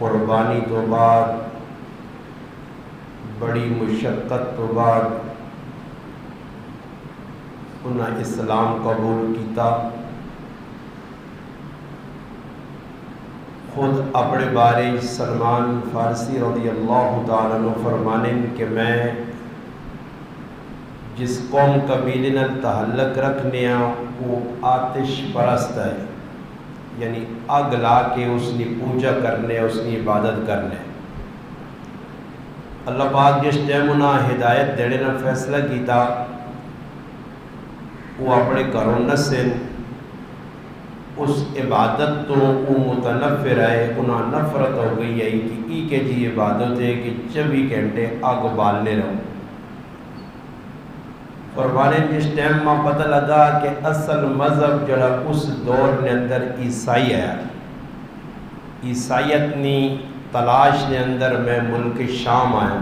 قربانی تو بعد بڑی مشقت تو بعد انہیں اسلام قبول کیتا۔ خود اپنے بارے سلمان فارسی رضی اللہ تعالیٰ عنہ فرمانے کہ میں جس قوم قبیلے نال تعلق رکھنے وہ آتش پرست ہے، یعنی اگ لا کے اس کی پوجا کرنے، اس کی عبادت کرنے۔ اللہ پاک جس ٹائم انہیں ہدایت دینے کا فیصلہ کیتا وہ اپنے گھروں نسن اس عبادت تو وہ متنفر ہے، انہیں نفرت ہو گئی ہے کہ ای کے جی عبادت ہے کہ 24 گھنٹے آگ بالنے رہو۔ فرمانے جس ٹائم میں پتہ لگا کہ اصل مذہب جڑا اس دور نے اندر عیسائی ہے، عیسائیت نی تلاش نے اندر میں ملک شام آیا،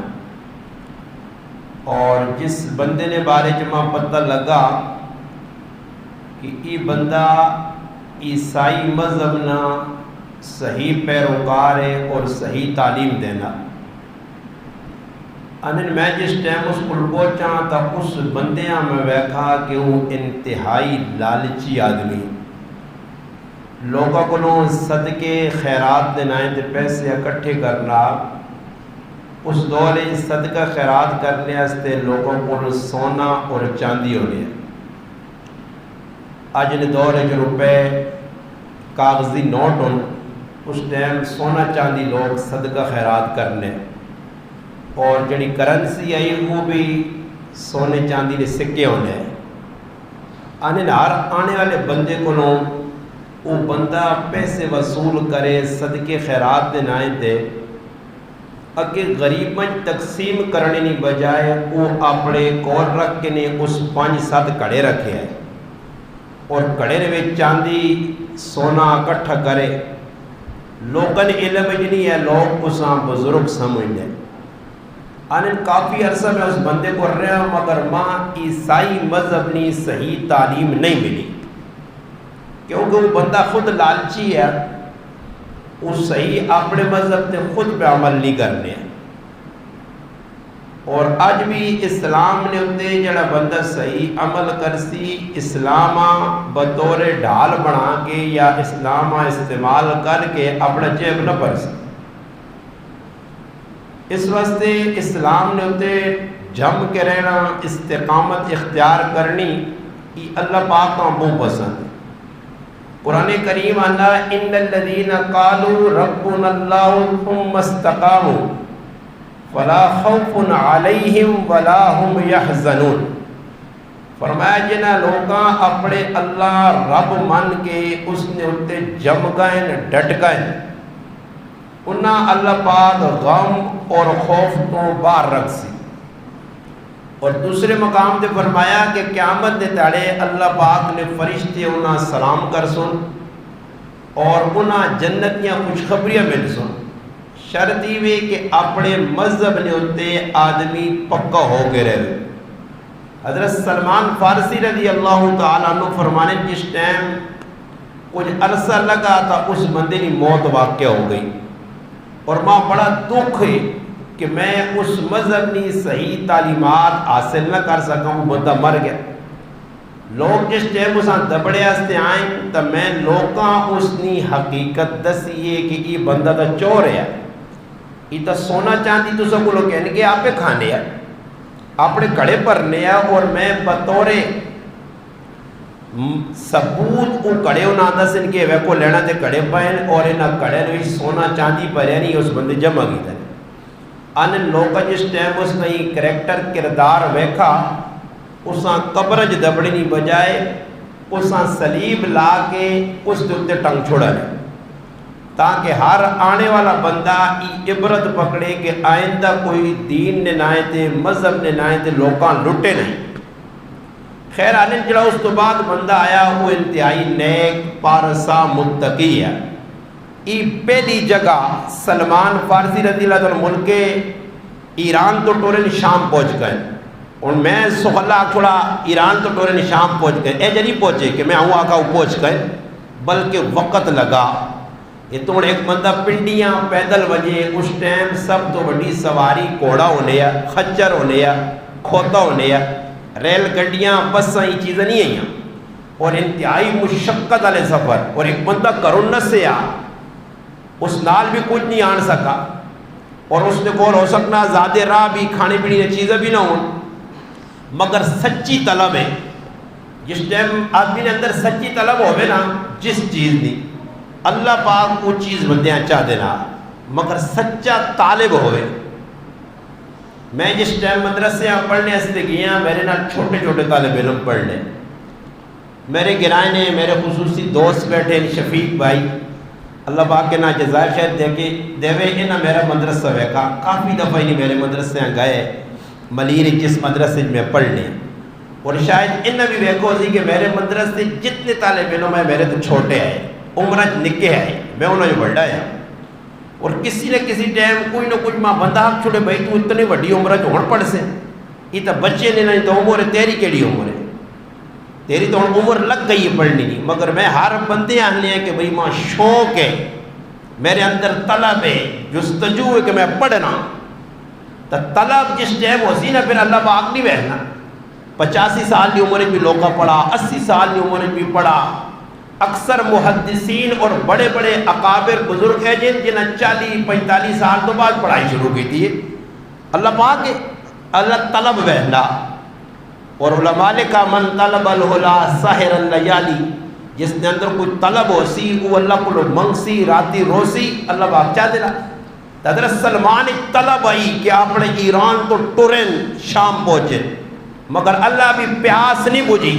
اور جس بندے نے بارے جمع پتہ لگا کہ یہ بندہ عیسائی مذہب نہ صحیح پیروکار ہے اور صحیح تعلیم دینا، میں جس ٹائم اس کو پہنچا تو اس بندیاں میں ویکھا کہ وہ انتہائی لالچی آدمی، لوگوں کو صدقے خیرات دنائیں تے پیسے اکٹھے کرنا۔ اس دور صدقہ خیرات کرنے واسطے لوگوں کو سونا اور چاندی ہونے، اج نے دور جو روپے کاغذی نوٹ ہوں، اس ٹائم سونا چاندی لوگ صدقہ خیرات کرنے، اور جڑی کرنسی آئی وہ بھی سونے چاندی کے سکے ہونے۔ ہر آنے والے بندے کو وہ بندہ پیسے وصول کرے صدقے خیرات دے نائیں دے، اگے غریباں تقسیم کرنے نہیں بجائے وہ اپنے کور رکھ کے نے اس 5-7 کڑے رکھے ہیں، اور کڑے میں چاندی سونا اکٹھا کرے۔ لوگوں نے علم نہیں ہے، لوگ اس بزرگ سمجھتے ہیں۔ کافی عرصہ میں اس بندے کو رہا، مگر ماں عیسائی مذہب نے صحیح تعلیم نہیں ملی، کیونکہ وہ بندہ خود لالچی ہے، وہ صحیح اپنے مذہب سے خود پہ عمل نہیں کرنے۔ اور اج بھی اسلام نے اتنے جڑا بندہ صحیح عمل کرسی اسلام بطور ڈھال بنا کے یا اسلام استعمال کر کے اپنا جیب نہ بھر سکے۔ اس واسطے اسلام نے اتنے جم کے رہنا، استقامت اختیار کرنی، یہ اللہ پاک کا بہت پسند ہے۔ قرآن کریم اللہ ان الذین قالوا ربنا اللہ ثم استقاموا فلا خوف علیہم ولا هم یحزنون، فرمایا جنہ لوگاں اپنے اللہ رب من کے اس نے اتنے جم گئے ڈٹ گئے، انہاں اللہ پاک غم اور خوف کو باہر رکھ سی۔ اور دوسرے مقام تے فرمایا کہ قیامت دے تاڑے اللہ پاک نے فرشتے انہاں سلام کر سن اور انہاں جنتیاں خوشخبریاں مل سن، شرط یہ کہ اپنے مذہب نے ہوتے آدمی پکا ہو کے رہے۔ حضرت سلمان فارسی رضی اللہ تعالیٰ عنہ فرمانے جس ٹائم کچھ عرصہ لگا تھا اس بندے کی موت واقع ہو گئی، اور ماں بڑا دکھ ہے کہ میں اس مذہب کی صحیح تعلیمات حاصل نہ کر سکا ہوں، بندہ مر گیا۔ لوگ جس ٹائم اساں دبڑے واسطے آئیں تو میں لوگاں اس کی حقیقت دسیے کہ یہ بندہ تو چور ہے، یہ تو سونا چاندی تو سب کو لوگ کہنے کہ آپ کھانے ہیں، اپنے کڑے پرنے ہیں، اور میں بطور ثبوت وہ کڑے نہ دسن کے وہ کو لینا تے کڑے پائن، اور انہاں کڑے نے سونا چاندی پریا نہیں اس بندے جمع کیتا ان لوگ جس ٹائم اس کا کریکٹر کردار ویکھا اساں قبرج دبڑی نہیں بجائے اساں سلیب لا کے اس دے اتنے ٹنگ چھوڑا لے، تاکہ ہر آنے والا بندہ ای عبرت پکڑے کہ آئندہ کوئی دین نے نائے تے مذہب نے نائے تے لوکاں لٹے نہیں۔ خیر آنے جڑا اس تو بعد بندہ آیا وہ انتہائی نیک پارسا متقی ہے۔ ای پہلی جگہ سلمان فارسی رضی اللہ عنہ ملک ایران تو ٹورن شام پہنچ گئے، اور میں سخلا چھوڑا ایران تو ٹورن شام پہنچ گئے، اے جنی پہنچے کہ میں آؤں آقا پہنچ گئے، بلکہ وقت لگا۔ یہ تو ایک بندہ پنڈیاں پیدل وجے اس ٹائم سب تو بڑی سواری گھوڑا ہونے یا خچر ہونے یا کھوتا ہونے یا ریل گڈیاں بساں یہ چیزیں نہیں آئیں اور انتہائی مشقت والے سفر اور ایک بندہ کرن سے اس نال بھی کچھ نہیں آن سکا اور اس نے کول ہو سکنا زیادہ راہ بھی کھانے پینے کی چیزیں بھی نہ ہوں مگر سچی طلب ہے جس ٹائم آدمی نے اندر سچی طلب ہوئے نا جس چیز نہیں اللہ پاک وہ چیز بندیاں چاہ دینا مگر سچا طالب ہوئے. میں جس ٹائم مدرسے پڑھنے سے گیا میرے نال چھوٹے چھوٹے طالب علم پڑھنے میرے گرائے نے میرے خصوصی دوست بیٹھے شفیق بھائی اللہ پاک کے نا جزائے خیر دے کے دیوے انہاں میرا مدرسہ ویکھا کافی دفعہ ہی میرے مدرسے گئے ملیر جس مدرسے میں پڑھنے اور شاید انہاں بھی ویکھو سی کہ میرے مدرسے جتنے طالب علم ہیں میرے تو چھوٹے ہیں عمرہ نکے ہے میں انہوں نے بڑھا ہے اور کسی نے کسی ٹائم کوئی نہ کچھ ماں بندہ حق چھوڑے بھائی تو اتنی بڑی عمرہ جو ہون پڑھ سے یہ تو بچے نے نہیں تو عمر ہے تیری کیڑی عمر ہے تیری تو عمر لگ گئی ہے پڑھنی نہیں مگر میں ہر بندے آنے ہیں کہ بھئی ماں شوق ہے میرے اندر طلب ہے جستجو ہے کہ میں پڑھنا تو طلب جس ٹائم ہو سی نا پھر اللہ پاک نہیں بہنا 85 سال کی عمر بھی لوگا پڑھا 80 سال کی عمر بھی پڑھا اکثر محدثین اور بڑے بڑے اکابر بزرگ ہیں جنہیں 40-45 سال تو بعد پڑھائی شروع کی تھی اللہ پاک اللہ طلب بہنا اور علماء نے کہا من طلب الہلا سحر اللیالی جس نے اندر کوئی طلب ہو سی وہ اللہ کو منگسی راتی روسی اللہ پاک چاہ دینا. حضرت سلمان ایک طلب آئی کہ اپنے ایران تو ٹورن شام پہنچے مگر اللہ بھی پیاس نہیں بجھی.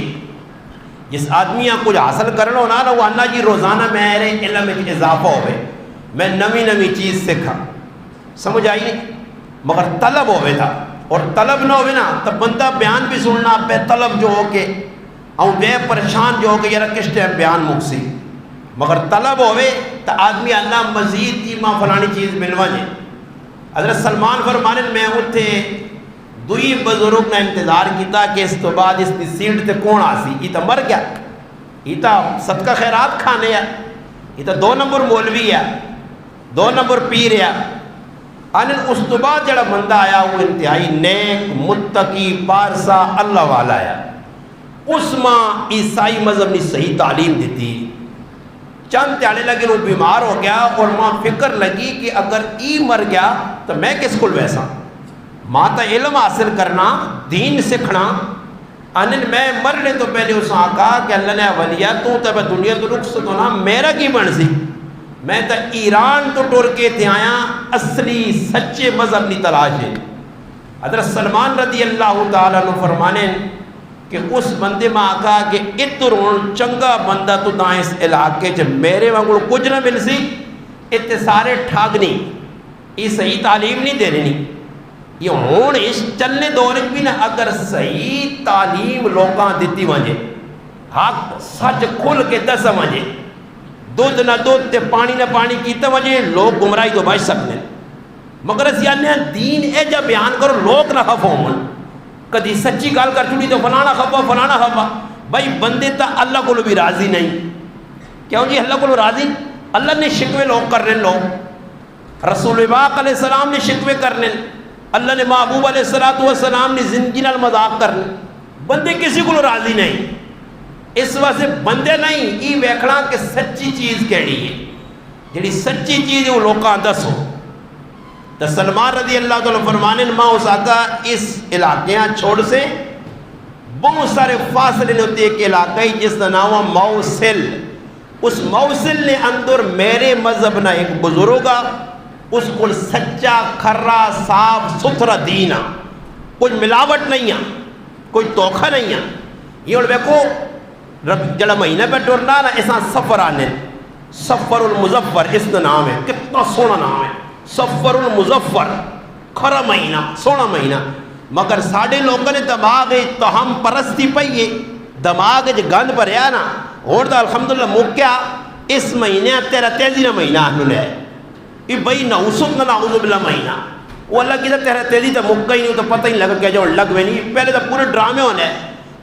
جس آدمی کچھ حاصل کرنا ہونا نا وہ اللہ جی روزانہ میرے علم میں اضافہ ہوئے میں نوی نوی چیز سیکھا سمجھ آئی نہیں مگر طلب ہوئے تھا اور طلب نہ ہوئے نا تو بندہ بیان بھی سننا بے طلب جو ہو کے اور بے پریشان جو ہو کے یار کس ٹائم بیان مکسی مگر طلب ہوئے تو آدمی اللہ مزید کی ماں فلانی چیز ملوا جائے. حضرت سلمان فرمانے میں اتھے دوئی بزرگ نے انتظار کیتا کہ اس تو بعد اس کی سیٹ تے کون آسی یہ تو مر گیا یہ تو صدقہ خیرات کھانے ہے یہ تو 2 نمبر مولوی ہے 2 نمبر پیر ہے اس تو بعد جڑا بندہ آیا وہ انتہائی نیک متقی پارسا اللہ والا ہے. اس ماں عیسائی مذہب نے صحیح تعلیم دیتی چند تیانے لگے وہ بیمار ہو گیا اور ماں فکر لگی کہ اگر ای مر گیا تو میں کس کو ویسا ماں تا علم حاصل کرنا دین سکھنا انن میں مرنے تو پہلے اس آقا کہ اللہ نے ولیہ تو تب دنیا تو رخ تو نا میرا کی بن سی میں تا ایران تو ٹور کے تھے آیا اصلی سچے مذہب نی تلاش ہے. حضرت سلمان رضی اللہ تعالیٰ عنہ فرمانے کہ اس بندے میں آقا کہ اترون چنگا بندہ تو دائیں اس علاقے جب میرے وانگل کچھ نہ مل سی اتنے سارے ٹھاگنی یہ صحیح تعلیم نہیں دے رہی یہ ہون اس چلنے دور بھی نہ اگر صحیح تعلیم لوگاں دیتی وجے حق سچ کھل کے دس وجے دودھ نہ دودھ تے پانی نہ پانی کیتے وجے لوگ گمراہی تو بچ سکتے مگر اس یعنی دین اے جب بیان کرو لوگ نہ خفا ہون کدی سچی گال کر چھوڑی تو فلانا خفا بھائی بندے تا اللہ کو بھی راضی نہیں کیوں جی اللہ کو راضی اللہ نے شکوے لوگ کرنے لوگ رسول پاک علیہ السلام نے شکوے کرنے اللہ نے محبوب علیہ السلام نے زندگی نال مذاق کرنے بندے کسی کو راضی نہیں اس واسطے بندے نہیں یہ ویکھنا کہ سچی چیز کیڑی ہے جڑی سچی چیز ہے وہ لوکاں دسو. تو سلمان رضی اللہ تعالیٰ فرمانے ماں اس آقا اس علاقے چھوڑ سے بہت سارے فاصلے ہوتے ایک علاقہ جس کا نام ہے موصل. اس موصل نے اندر میرے مذہب نہ ایک بزرگا اس کو سچا کھرا صاف ستھرا دینا کوئی ملاوٹ نہیں ہے کوئی دھوکھا نہیں ہے. یہ اور دیکھو جڑا مہینہ پہ ٹورنا نا ایسا سفر آنے سفر المظفر اس کا نام ہے کتنا سونا نام ہے سفر المظفر کھرا مہینہ سونا مہینہ مگر ساڑھے لوگوں نے دماغ تہم پرستی پئیے دماغ جو گند بھریا نا اور تو الحمدللہ مکیا اس مہینے تیرا تیزی نہ مہینہ انہوں نے یہ بھائی نعوذ باللہ مہینہ وہ اللہ کی تیرا تیزی تو مکہ ہی نہیں تو پتہ ہی لگا کہ جو لگ میں نہیں پہلے تو پورے ڈرامے ہونے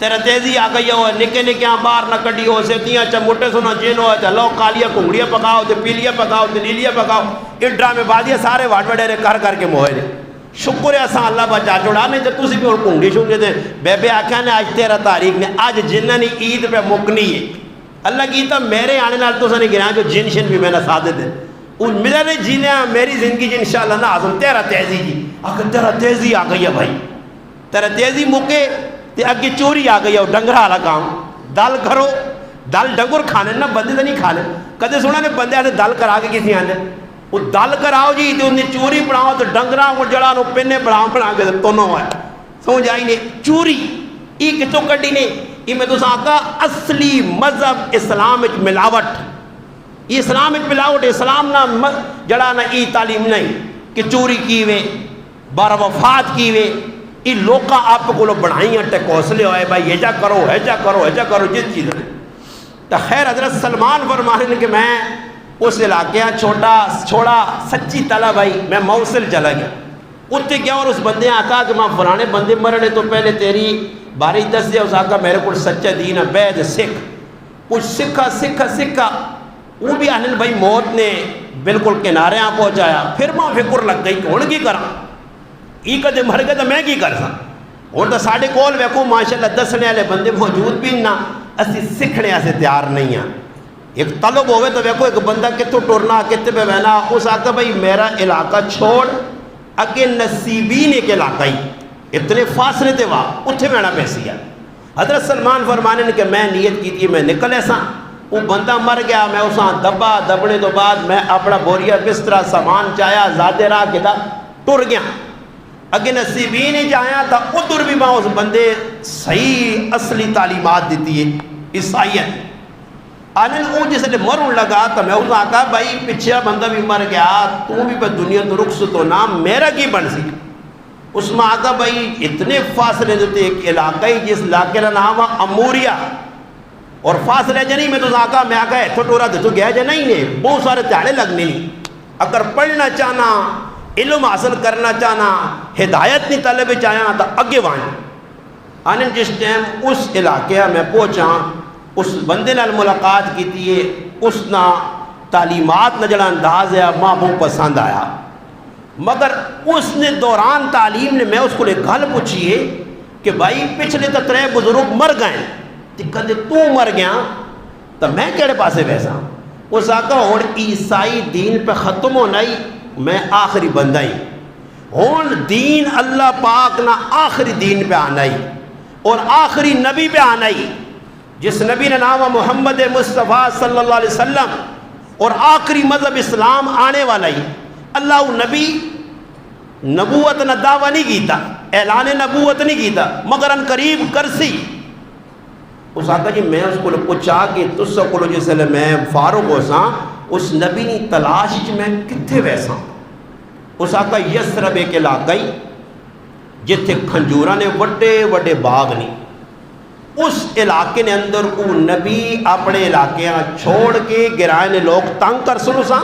تیرا تیزی آ گئی ہو نکے نکے باہر نہ کٹی ہو سیتیاں چموٹے سونا جن ہو لو کالیا کنگڑیاں پکاؤ تے پیلیاں پکاؤ تے نیلیاں پکاؤ اس ڈرامے بازیاں سارے واٹ وڈیرے کر کے موئے نے شکر ہے اساں اللہ بچا چھوڑا نہیں تے تسی بھی اور کنگڑی شنگے تے بے بے آکھیا نے آج 13 تاریخ نے آج جنہ نے عید پہ مکنی ہے اللہ کی تا میرے آنے نال تو سنے گرا جو جن شن بھی میں نے ساتھ دے ان میرا نے جینے میری زندگی جی انشاءاللہ نا آزم تیرا تیزی جی اگر تیرا تیزی آ گئی ہے بھائی تیرا تیزی مکے تے اگے چوری آ گئی ہے ڈنگرہ والا کام دال کرو دال ڈنگر کھانے نا بندے تو نہیں کھانے کدے سونا نے بندے آنے دال کرا کے کسی آنے وہ دال کراؤ جی تے انہیں چوری بناؤ تو ڈنگرہ کو جڑا نو پنے بنا کے تونوں ہے سمجھ آئی نے چوری ای کتوں کٹی نے ای میں تو ساکا اصلی مذہب اسلام اچ ملاوٹ اسلام اچ ملاوٹ اسلام نا جڑا نا ای تعلیم نہیں کہ چوری کیوے بار وفات کیوے ای لوکا آپ کو بڑھائیں ٹیک حوصلے ہوئے بھائی یہ جا کرو جس چیز ہے تو خیر حضرت سلمان فرمانے کہ میں اس علاقے چھوڑا سچی تلا بھائی میں موصل چلا گیا اتنے کیا اور اس بندے آقا کہ ماں فلانے بندے مرنے تو پہلے تیری باری دس دیا اس آقا میرے کو سچا دین ہے بید سکھ کچھ سکھا وہ بھی آنے بھائی موت نے بالکل کنارے آن پہنچایا پھر ماں فکر لگ گئی کون کی کرا ای کدے مر گئے تو میں کی کر سا اور تو ساڑھے کول ویکو ماشاءاللہ دسنے والے بندے موجود بھی نہ اسی سکھنے سے تیار نہیں ہیں ایک طلب ہوئے تو ویکو ایک بندہ کتوں ٹورنا کتے پہ بہنا اس آقا بھائی میرا علاقہ چھوڑ اگے نصیبین ایک علاقہ ہی اتنے فاصلے تے وہاں اتھے میں پیسی ہے حضرت سلمان فرمانے نے کہ میں نیت کی تھی میں نکل ایسا وہ بندہ مر گیا میں اساں دبا دبنے تو بعد میں اپنا بوریا بسترا سامان چایا زیادہ راہ کدا ٹر گیا اگے نصیبین ہی جایا تھا ادھر بھی میں اس بندے صحیح اصلی تعلیمات دیتی ہے عیسائیت آنے وہ جس نے مرن لگا تو میں اس آقا بھائی پچھا بندہ بھی مر گیا تو بھی پہ دنیا تو رخص تو نام میرا کی بن سی اس میں آقا بھائی اتنے فاصلے دیتے ایک علاقہ ہی جس علاقے کا نام ہے اموریا اور فاصلے جنہی میں تو آقا میں آقا ایتھو ٹورا دے تو گیا جا نہیں نے بہت سارے تیارے لگنے نہیں اگر پڑھنا چاہنا علم حاصل کرنا چاہنا ہدایت نہیں طلب چاہنا تو اگے وائیں آنے جس ٹائم اس علاقے میں پہنچا اس بندے نال ملاقات کی تھی اس نا تعلیمات نہ جڑا انداز ہے ماں بہت پسند آیا مگر اس نے دوران تعلیم نے میں اس کو ایک گل پوچھیے کہ بھائی پچھلے تو 3 بزرگ مر گئے تو کدے تو مر گیا تو میں کہڑے پاسے ویسا اس آقا اور عیسائی دین پہ ختم ہونا ہی میں آخری بندہ ہی ہون دین اللہ پاک نہ آخری دین پہ آنا ہی اور آخری نبی پہ آنا ہی جس نبی نے نام محمد مصطفیٰ صلی اللہ علیہ وسلم اور آخری مذہب اسلام آنے والا ہی اللہ نبی نبوت نہ دعویٰ نہیں کیتا اعلان نبوت نہیں کیتا مگر ان قریب کرسی اس آقا جی میں اس کو پوچھا کہ تس کو جس لئے میں فاروق ہو سا اس نبی نے تلاش میں کتھے ویسا اس آقا یسرب ایک علاقہ ہی جتھے کھنجورہ نے وڈے وڈے باغ نہیں اس علاقے نے اندر کو نبی اپنے علاقے چھوڑ کے گرائے نے لوگ تنگ کر سن اساں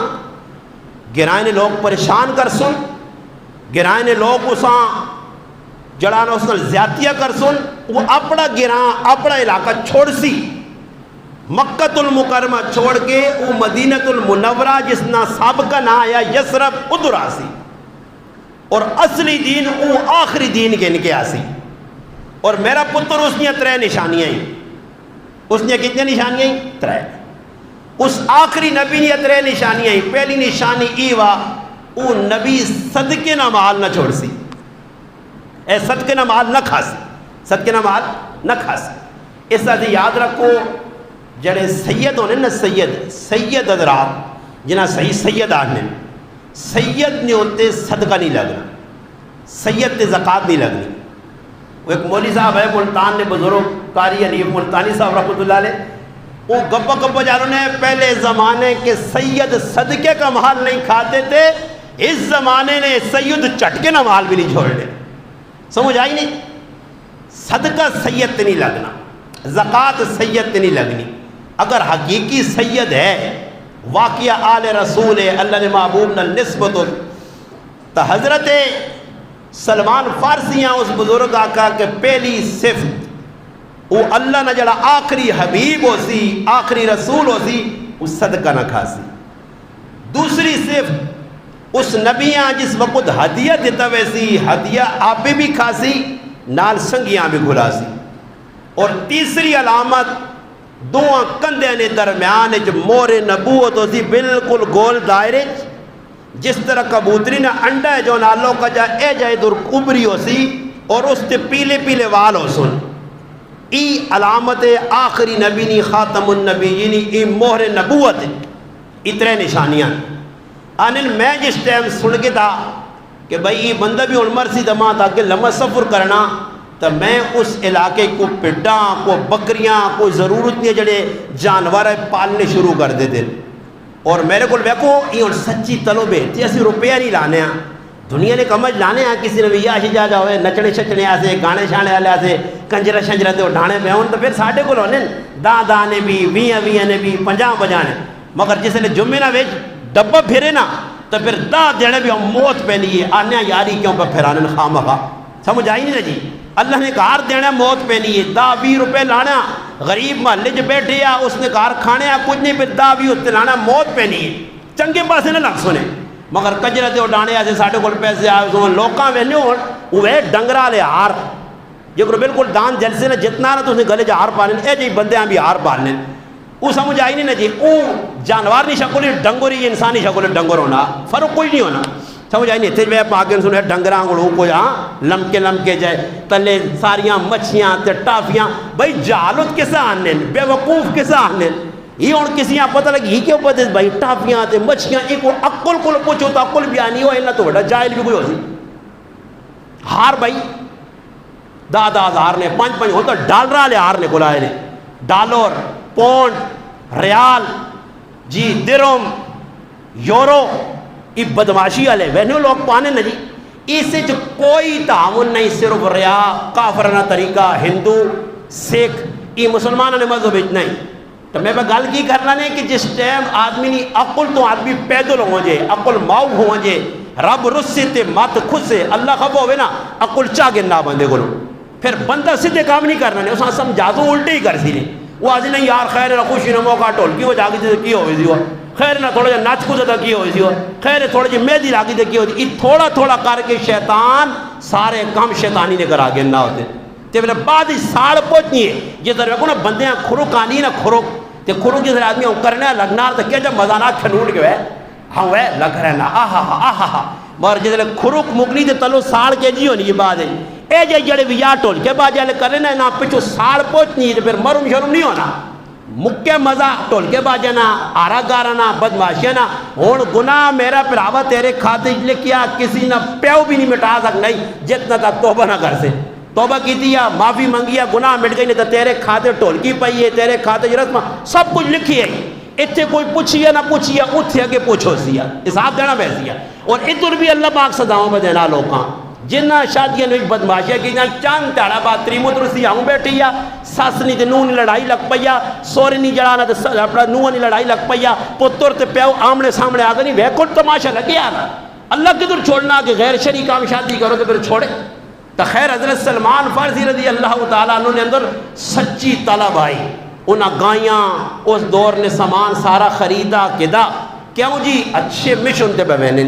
گرائے نے لوگ پریشان کر سن گرائے نے لوگ اساں جڑانا اس نے زیادتیاں کر سن وہ اپنا گران اپنا علاقہ چھوڑ سی مکہ المکرمہ چھوڑ کے وہ مدینہ المنورہ جس نا سابقہ نہ آیا یسرب ادھر آسی اور اصلی دین وہ آخری دین کے ان کے آسی اور میرا پتر اس نے 3 نشانیاں ہی اس نے کتنے نشانیاں ہی 3 اس آخری نبی نے 3 نشانیاں ہی پہلی نشانی ایوا وہ نبی صدقے نہ مال نہ چھوڑ سی اے صدقے نہ مال نہ کھاسی صدقے نہ مال نہ کھاسی اس طرح سے یاد رکھو جڑے سید ہونے نا سید حضرات جنہاں صحیح سید آنے سید نہیں ہوتے صدقہ نہیں لگنا سید تے زکاة نہیں لگنی وہ ایک مولی صاحب ہے ملتان نے بزرگ قاری حنیف ملتانی صاحب رحمۃ اللہ علیہ وہ گپا جانوں نے پہلے زمانے کے سید صدقے کا مال نہیں کھاتے تھے اس زمانے نے سید چٹکے نہ مال بھی نہیں چھوڑنے سمجھ آئی نہیں صدقہ سید نہیں لگنا زکاة سید نہیں لگنی اگر حقیقی سید ہے واقعہ آل رسول ہے اللہ نے محبوب نہ نسبت تو حضرت سلمان فارسیاں اس بزرگ آقا کے پہلی صفت وہ اللہ نہ جڑا آخری حبیب ہو سی آخری رسول ہو سی وہ صدقہ نہ کھا سی. دوسری صرف اس نبیاں جس وقت ہدیہ دیتا ویسی ہدیہ آپ بھی کھا سی نال سنگیاں بھی گھلا سی. اور تیسری علامت دو کندے نے درمیان جو مور نبوت ہو سی بالکل گول دائرے جس طرح کبوتری نہ انڈا ہے جو نالوں کا جا اے جائے در کبری ہو سی اور اس تے پیلے پیلے وال ہو سن. ای علامت آخری نبی نی خاتم النبیین ای مہر نبوت اتنے نشانیاں آنن. میں جس ٹائم سن کے تھا کہ بھئی یہ بندہ بھی عمر سی دماغ تھا کہ لمحہ سفر کرنا تو میں اس علاقے کو پڈاں کو بکریاں کو ضرورت نہیں جڑے جانور پالنے شروع کر دیتے. اور میرے کو ویکو یہ سچی تلو بیٹھتی اسی روپیہ نہیں لانے ہیں دنیا نے کمج لانے ہیں کسی نے بھی آشی جا ہوئے نچنے شچنے آسے گانے شانے والے آسے کنجرہ شنجرہ تے ڈھانے پہ ہوں تو پھر ساڑھے کو لونے دان نے بھی ویہ نے بھی 50 بجانے. مگر جس نے جمعہ نہ ویچ ڈبہ پھرے نا تو پھر دا دینے بھی موت پہ لیے آنے یاری کیوں پہ پھرانے خام خواہ سمجھ آئی نہیں نا جی. اللہ نے کار دینا موت پہ لیے 10-20 روپے لانا غریب محلے جو بیٹھے یا اس نے کار کھانے یا کچھ نہیں پھر 10-20 ہوتے لانا موت پہ لیے چنگے پاسے نہ لگ سنے. مگر کجرہ تے ڈانے آسے ساڑھے کول پیسے آئے لوکاں وینے ہون وہ ڈنگرہ لے ہار جو بالکل دان جلسے نے جتنا نا تو اس نے گلے جا ہار پالنے اے جی بندے ہاں بھی ہار پالنے وہ سمجھ آئی نہیں نا جی. وہ جانوار نہیں شکل ڈنگوری انسانی شکل ڈنگر ہونا فرق کوئی نہیں ہونا سمجھ آئی نہیں. تھے میں پاکن سنے ڈنگراں کو کوئی ہاں لمکے جائے تلے ساریاں مچھیاں تے ٹافیاں بھائی جہالت کسا آنے بے وقوف کسا آنے یہ اور کسی یہاں پتہ لگی ہی کیوں پتہ ہے بھائی ٹافیاں تے مچھیاں ایک اور عقل کو پوچھو تو عقل بھی آنی ہو اللہ تو بڑا جاہل بھی کوئی ہو سی. ہار بھائی 10,000 نے 5 ہوتا ڈالرہ لے ہار نے کلائے نے ڈالر پونڈ ریال جی درم یورو یہ بدماشی والے ویسے لوگ پانے نا جی. اس سے جو کوئی تعاون نہیں صرف ریا کافرانہ طریقہ ہندو سکھ یہ مسلمانوں نے مذہب نہیں. تو میں گل کی کرنا نہیں کہ جس ٹائم آدمی نہیں عقل تو آدمی پیدل ہوں جے عقل ماؤ ہوں جے رب رسے تے مات خود سے اللہ خبر ہوئے نا عقل چاہ گنا بندے کو پھر بندہ سیدھے کام نہیں کرنا نہیں اس سمجھا تو الٹے ہی کر سی نہیں. وہ آج نہیں یار خیر نہ خوشی نہ موقع ٹول کی وہ جاگی تے کی ہوئی سی خیر نہ تھوڑا جا ناچ کو زدہ کی ہوئی سی خیر تھوڑا جی مہدی لاگی تے کی ہوئی یہ تھوڑا تھوڑا کر کے شیطان سارے کام شیطانی نے کرا گے نہ ہوتے تے پھر بعد ساڑ پہنچنی ہے جس طرح کو نا بندیاں کھروک آنی نا کھروک تے کھروک جس طرح آدمی کرنے لگنا تو کیا جب مزانات کھنوٹ کے ہوئے ہاں وہ لگ رہنا آہا مگر جس طرح کھروک مکنی تے تلو ساڑ کے جی ہونی یہ بات ہے اے جے جڑے بھی یا ٹول کے بعد جالے کرنے نا پچھو ساڑ پہنچنی ہے پھر مرم شرم نہیں ہونا مکہ مزہ ٹول کے بعد جانا آرہ گارانا بدماشیانا ہون گناہ میرا پراوہ تیرے کھاتے جلے کیا کسی نہ پیو بھی نہیں مٹا سک نہیں جتنا تک توبہ نہ کر سے توبہ کی دیا معافی منگیا گناہ مٹ گئی نہیں تو تیرے کھاتے ٹول کی پئی ہے تیرے کھاتے رسمہ سب کچھ لکھی ہے اتھے کوئی پوچھیا نہ پوچھیا اتھے اگے پوچھو سیا حساب دینا بیسیا. اور ادھر بھی اللہ پاک صداؤں میں دینا لوگاں جنہ شادیاں نے بدماشیاں کی جنہ چاند تیڑا بات تریمو ترسی آؤں بیٹھی یا ساس نہیں تے نوہ نہیں لڑائی لگ پیا سوری نہیں جڑانا تے اپنا نوہ نہیں لڑائی لگ پیا پتر تے پیو آمنے سامنے آگا نہیں ویکھل تماشا لگے آنا اللہ کدھر چھوڑنا کہ غیر شریک کام شادی کرو تو پھر چھوڑے. تو خیر حضرت سلمان فارسی رضی اللہ تعالیٰ عنہ نے اندر سچی طلب آئی انہاں گائیاں اس دور نے سامان سارا خریدا کدا کیوں جی اچھے مشن تے بہنے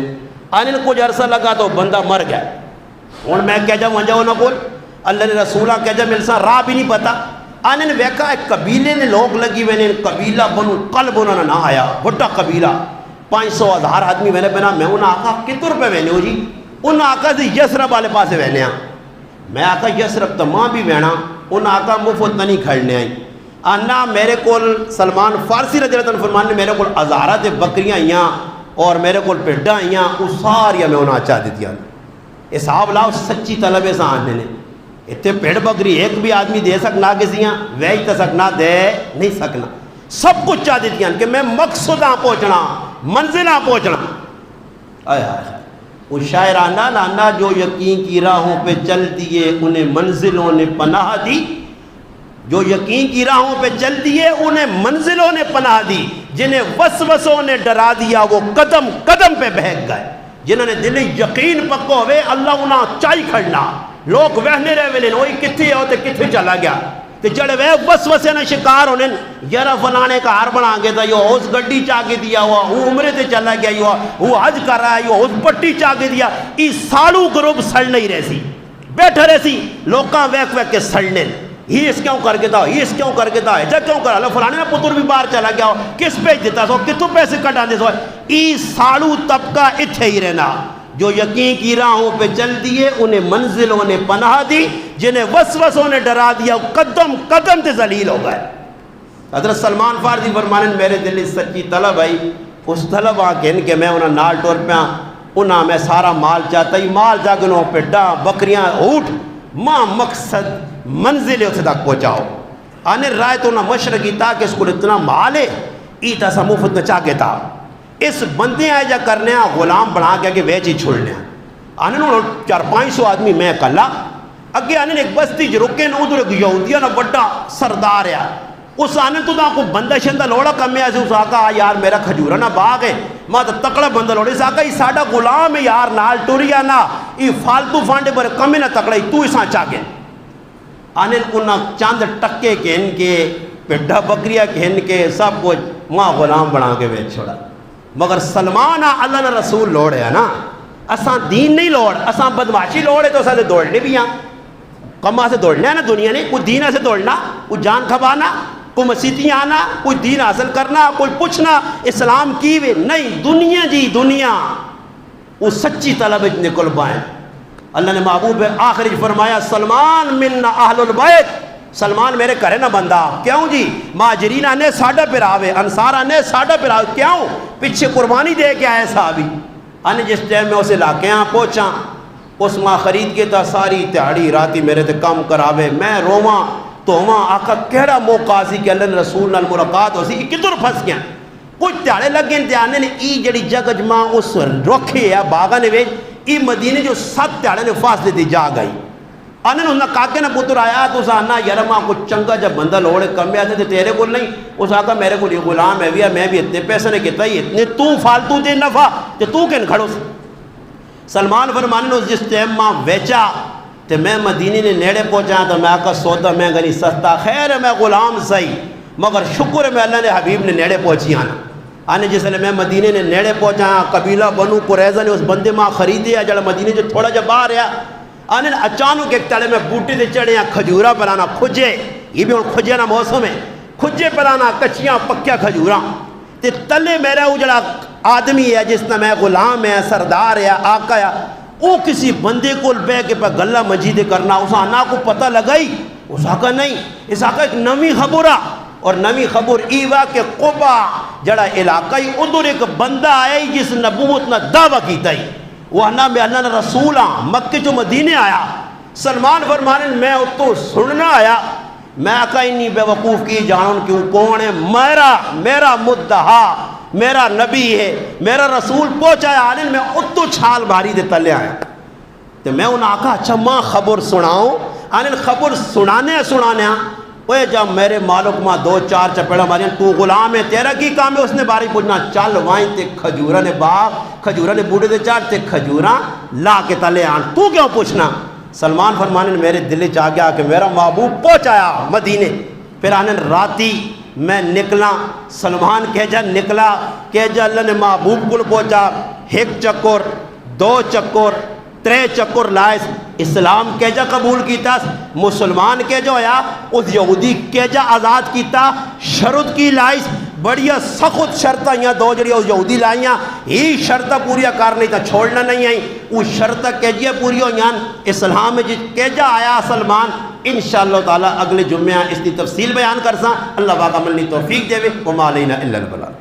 آنے کچھ عرصہ لگا تو بندہ مر گیا. اور میں کہہ جاؤں جاؤ نہ بول اللہ نے رسولہ کہہ جاؤ ملسا راہ بھی نہیں پتا آنے نے ویکا ایک قبیلے نے لوگ لگی وینے قبیلہ بنو قلب انہوں نے نہ آیا بڑا قبیلہ 500,000 آدمی وینے بنا میں انہاں آقا کتر پہ وینے ہو جی انہاں آقا سے یسرب والے پاسے وینے ہیں میں آقا یسرب تو ماں بھی وینا انہاں آقا مفت نہیں کھڑنے آئی آنا میرے کول سلمان فارسی رضی اللہ عنہ فرمان نے میرے کول ہزارات بکریاں آئیاں اور میرے کول پیڈاں آئیاں وہ ساریاں میں انہاں چاہ دیتی ہیں حساب لاؤ سچی طلبے سے آنے نے اتنے پیڑ بکری ایک بھی آدمی دے سکنا کسیاں ویج تا سکنا دے نہیں سکنا سب کچھ چاہ دیتی ہیں کہ میں مقصداں پہنچنا منزلہ پہنچنا آئے آئے وہ شاعرانہ لانا جو یقین کی راہوں پہ چل دیے انہیں منزلوں نے پناہ دی جو یقین کی راہوں پہ چل دیے انہیں منزلوں نے پناہ دی جنہیں وسوسوں نے ڈرا دیا وہ قدم قدم پہ بہک گئے جنہوں نے دل یقین پکو ہوئے اللہ انہاں چاہی کھڑنا لوگ وہنے رہے ویلے وہی کتھے ہوتے کتھے چلا گیا تے جڑے وے وسوسے نہ شکار ہونے یارا فلانے کا ہار بنا کے دا یو اس گڈی چا کے دیا ہوا وہ عمرے تے چلا گیا یو وہ حج کر رہا ہے یو اس پٹی چا کے دیا ای سالو گروپ سڑ نہیں رہے سی بیٹھے رہے سی لوکاں ویک ویک کے سڑنے ہی اس کیوں کر کے دا ہی اس کیوں کر کے دا ایجا کیوں کر اللہ فلانے میں پتر بھی باہر چلا گیا کس پیج دیتا سو کتوں پیسے کٹا دے سو ای سالو طبقہ اتھے ہی رہنا جو یقین کی راہوں پہ چل دیے انہیں منزلوں نے پناہ دی جنہیں وسوسوں نے ڈرا دیا قدم قدم تے ذلیل ہو گئے. حضرت سلمان فارسی فرمانے میرے دل سچی طلب آئی اس طلب آ کے ان کے میں انہاں نال ٹور پہ انہاں میں سارا مال چاہتا ہی مال جاگنوں پہ ڈاں بکریاں اٹھ ماں مقصد منزل اتھے تک پہنچاؤ آنے رائے تو انہاں مشرقی تھا کہ اس کو اتنا مال ہے ایتا سا مفت نہ چاہ کے تھا اس بندے آئے جا کرنے غلام بنا کے ویچ ہی چھوڑنے آنے انہوں 400-500 آدمی میں کلا اگے آنے ایک بستی جو رکے نا ادھر ایک یہودیہ نا بڑا سردار ہے اس آنے تو نا کو بندہ شندہ لوڑا کمی ایسے اس آقا یار میرا کھجورہ نا باغ ہے ماں تو تکڑا بندہ لوڑے اس آقا یہ ساڑا غلام ہے یار نال ٹوریا نا یہ فالتو فانڈے پر کمی نا تکڑا تو اس آن چاہ کے آنے انہاں چاند ٹکے کے ان کے پیڈا بکریہ کے ان کے سب کچھ ماں غلام بنا کے بیچ چھوڑا مگر سلمان اللہ نے رسول لوڑے ہے نا اساں دین نہیں لوڑ اساں بدماشی لوڑے تو اساں سے دوڑنے بھی ہیں کمہ سے دوڑنا ہے نا دنیا نے کوئی دین سے دوڑنا کوئی جان کھبانا کوئی مسیحی آنا کوئی دین حاصل کرنا کوئی پوچھنا اسلام کی وے نہیں دنیا جی دنیا وہ سچی طلب نکل پائیں. اللہ نے محبوب آخری فرمایا سلمان من اہل البیت سلمان میرے کرے نہ بندہ کیوں جی مہاجرین نے ساڑھا پر آوے انصار نے ساڑھا پر آوے کیوں پیچھے قربانی دے کے آئے صحابی آنے جس ٹائم میں اسے لاکے ہاں پہنچا اس ماں خرید کے تا ساری تیاری راتی میرے تے کم کراوے میں رواں تو ماں آقا کہڑا موقع سی کہ اللہ نے رسول نال ملاقات ہو سی کدھر پھنس گیا کچھ تیارے لگے انتہانے نے ای جڑی جگہ جمع اس رکھے یا باغا نے ویج ای مدینے جو 7 تیارے نے فاصلے دی جا گئی آنے نے انہاں کاکے نے پتر آیا تو اس آنا یار ماں کچھ چنگا جب بندہ لوڑے کم آتے تھے تیرے کو نہیں اس آقا میرے کو یہ غلام ہے میں بھی اتنے پیسے نے کہتا ہی اتنے تو فالتو دے نفع تو کن کھڑو سی سلمان فرمانے نے جس ٹائم ماں ویچا تو میں مدینے نے نیڑے پہنچا تو میں آقا سودا میں گنی سستا خیر ہے میں غلام صحیح مگر شکر ہے میں اللہ نے حبیب نے نیڑے پہنچی آنے جس لئے میں مدینے نے نیڑے پہنچا قبیلہ بنو قریظہ نے اس بندے ماں خریدے جڑا مدینے جو تھوڑا جا باہر ہے آنے اچانک ایک تڑے میں بوٹے دے چڑھے ہیں کھجورہ پرانا کھجے یہ بھی کھجے نا موسم ہے کھجے پرانا کچیاں پکیا کھجورہ تے تلے میرا وہ جڑا آدمی ہے جس نے میں غلام ہے سردار ہے آقا ہے وہ کسی بندے کو بے کے پہ گلہ مجید کرنا اس آنا کو پتہ لگائی اس آقا نہیں اس آقا ایک نمی خبرہ اور نمی خبر ایوہ کہ قبا جڑا علاقائی ادھر ایک بندہ آئے جس نبوت نہ دعویٰ کیتا ہی وہ نام اللہ نے رسول مکہ جو مدینے آیا سلمان فرمانے میں اتو سننا آیا میں آقا انی بے وقوف کی جانوں کیوں کون ہے میرا مدعا میرا نبی ہے میرا رسول پہنچا ہے آنے میں اتو چھال بھاری دے تلے آیا تو میں انہاں آقا اچھا ماں خبر سناؤں آنے خبر سنانے اوے جب میرے مالک ماں 2-4 چپیڑا ماریں تو غلام ہے تیرا کی کام ہے اس نے باری پوچھنا چل وائیں تے کھجورہ نے باغ کھجورہ نے بوڑے دے چاٹ تے کھجورہ لا کے تلے آن تو کیوں پوچھنا سلمان فرمانے میرے دل چاہ گیا کہ میرا محبوب پہنچایا مدینے پھر آنے راتی میں نکلا سلمان کہجا نکلا کہجا اللہ نے محبوب کو پہنچا 1 چکر 2 چکر 3 چکر لائس اسلام کہجا قبول کیتا مسلمان کہجا ہویا اس یہودی کہجا آزاد کیتا شرط کی لائس بڑیا سخت شرطہ یہاں 2 جڑی اس یہودی لائیاں ہی شرطہ پوریا کار نہیں تھا چھوڑنا نہیں آئی وہ شرطہ کہجیا پوری ہو یہاں اسلام میں جس کہجا آیا سلمان انشاءاللہ تعالی اگلے جمعہ اس کی تفصیل بیان کرساں اللہ باقا ملنی توفیق دے وے وما علینا الا البلاغ.